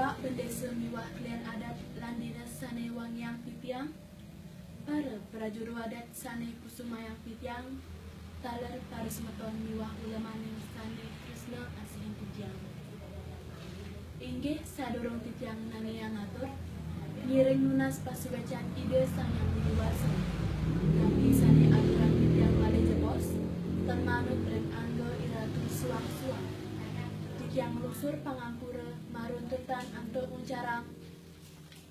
Kak bendesa miwah klian adat lan dinas sane wangyang pitiang. Para prajuru adat sane kusumayang pitiang. Taler para semeton miwah ulamaning sane Krisna asih pitiang. Inggih sadurung titiang nangyang ngatur. Ngiring nunas pasugacan ide sang yang dewasa. Nabi sane aturan titiang malih jebos. Termanut ring anggo iratu suang-suang. Titiang lusur pangampura maruntutan antuk uncarang.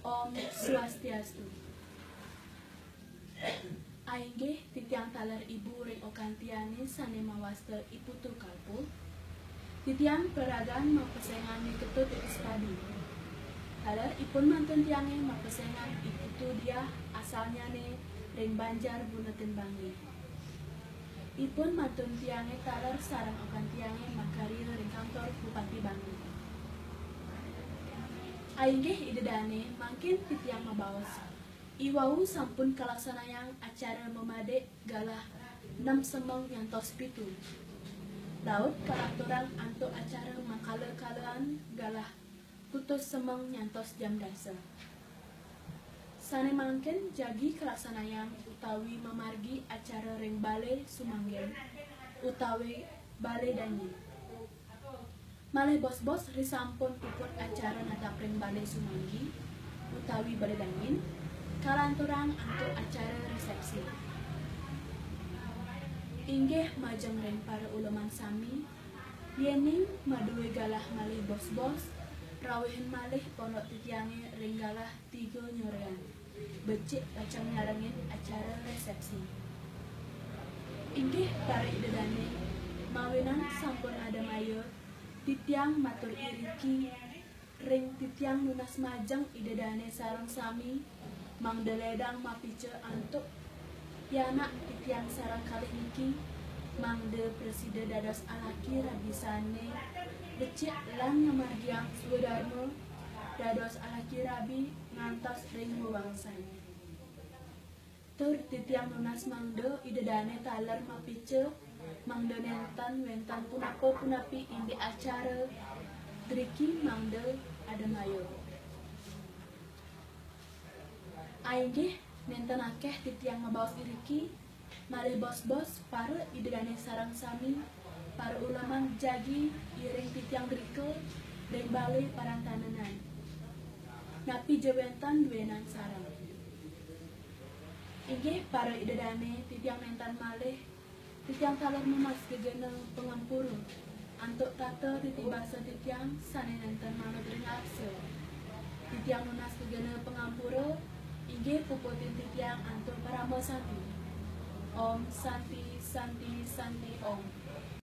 Om Swastiastu. Ainggih titiang taler ibu ring okantiane sane mawasta iputu kalpu. Titiang peragan mapesengan ketut ispadi. Taler ipun mantun tiange mapesengan iputu dia asalnya ne ring Banjar Bunetin Bangi. Ipun mantun tiange taler sarang okantiange makari ring kantor Bupati Bangi. Ainggih idedane mangkin titiang mabaos. Iwau sampun kalaksanayang acara memadek galah 6 semeng ngantos 7. Laut kalakturang antuk acara makale-kalean galah putus semeng nyantos jam dasa. Sane mangken jagi kalaksanayang utawi memargi acara ring Balai Sumanggen utawi Balai Danyin. Malih bos-bos risampun puput acara natap ring Balai Sumanggi utawi Balai Danyin kalanturang antuk acara resepsi. Inggih majeng ring para uleman sami yening maduwe galah malih bos-bos rawihin malih pondok titiange ring galah 3 nyorean becik kacang nyarengin acara resepsi. Inggih para idedane mawinan sampun ada mayor titiang matur iriki ring titiang lunas majeng idedane sareng sami mangdeledang mapice antuk yana titiang sarang kali niki mangde preside dados alaki rabisane becik lan ngamargiang sudarmo dados alaki rabi ngantos ring wewangsane. Tur titiang lunas mangde idedane taler mapice mangde nentan wentan punapa punapi indi acara driki mangde ada mayo. Ainggih nenten akeh titiang mabaos iriki malih bos-bos para idedane sarang sami para ulama jagi iring titiang drike ring balai parantanenan napi jewentan duenan sarang. Inggih para idedane titiang nentan malih titiang taler memas gegena pengampuru antuk tata titibasa titiang sane nenten manut ring akse. Titiang lunas gegena pengampura inggih puputin titiang antuk paramo santi. Om Santi Santi Santi Om.